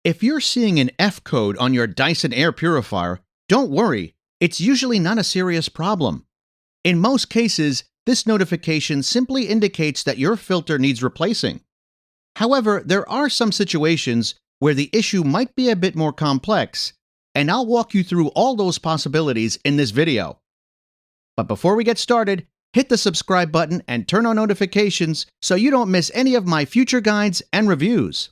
If you're seeing an F code on your Dyson air purifier, don't worry, it's usually not a serious problem. In most cases, this notification simply indicates that your filter needs replacing. However, there are some situations where the issue might be a bit more complex, and I'll walk you through all those possibilities in this video. But before we get started, hit the subscribe button and turn on notifications so you don't miss any of my future guides and reviews.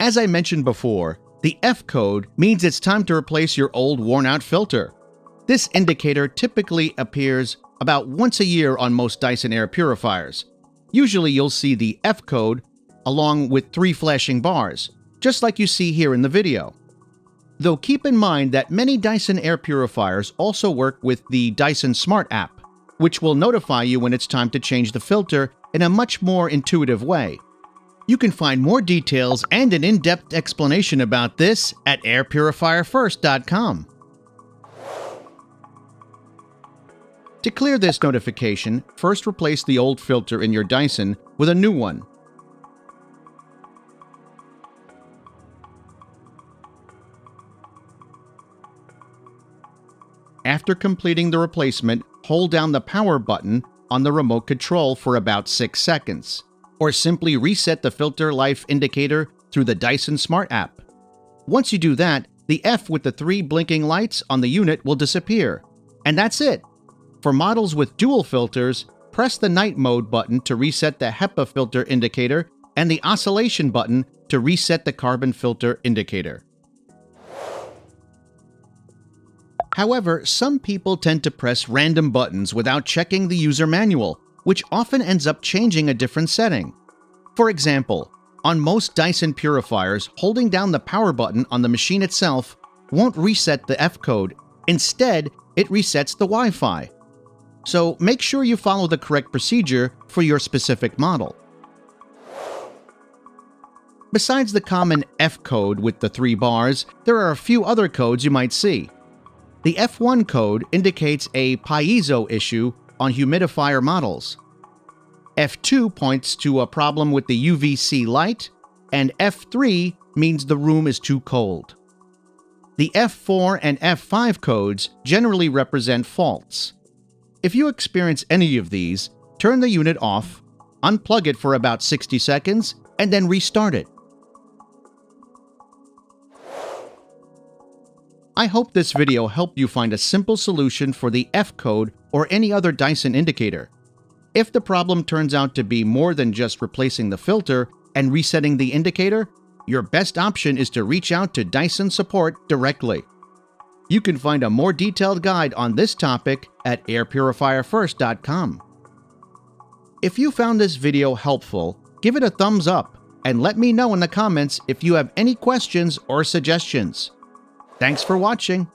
As I mentioned before, the F code means it's time to replace your old worn-out filter. This indicator typically appears about once a year on most Dyson air purifiers. Usually you'll see the F code along with 3 flashing bars, just like you see here in the video. Though keep in mind that many Dyson air purifiers also work with the Dyson Smart app, which will notify you when it's time to change the filter in a much more intuitive way. You can find more details and an in-depth explanation about this at airpurifierfirst.com. To clear this notification, first replace the old filter in your Dyson with a new one. After completing the replacement, hold down the power button on the remote control for about 6 seconds. Or simply reset the filter life indicator through the Dyson Smart app. Once you do that, the F with the 3 blinking lights on the unit will disappear. And that's it! For models with dual filters, press the night mode button to reset the HEPA filter indicator and the oscillation button to reset the carbon filter indicator. However, some people tend to press random buttons without checking the user manual, which often ends up changing a different setting. For example, on most Dyson purifiers, holding down the power button on the machine itself won't reset the F code. Instead, it resets the Wi-Fi. So make sure you follow the correct procedure for your specific model. Besides the common F code with the 3 bars, there are a few other codes you might see. The F1 code indicates a piezo issue on humidifier models. F2 points to a problem with the UVC light, and F3 means the room is too cold. The F4 and F5 codes generally represent faults. If you experience any of these, turn the unit off, unplug it for about 60 seconds, and then restart it. I hope this video helped you find a simple solution for the F code or any other Dyson indicator. If the problem turns out to be more than just replacing the filter and resetting the indicator, your best option is to reach out to Dyson support directly. You can find a more detailed guide on this topic at airpurifierfirst.com. If you found this video helpful, give it a thumbs up and let me know in the comments if you have any questions or suggestions. Thanks for watching.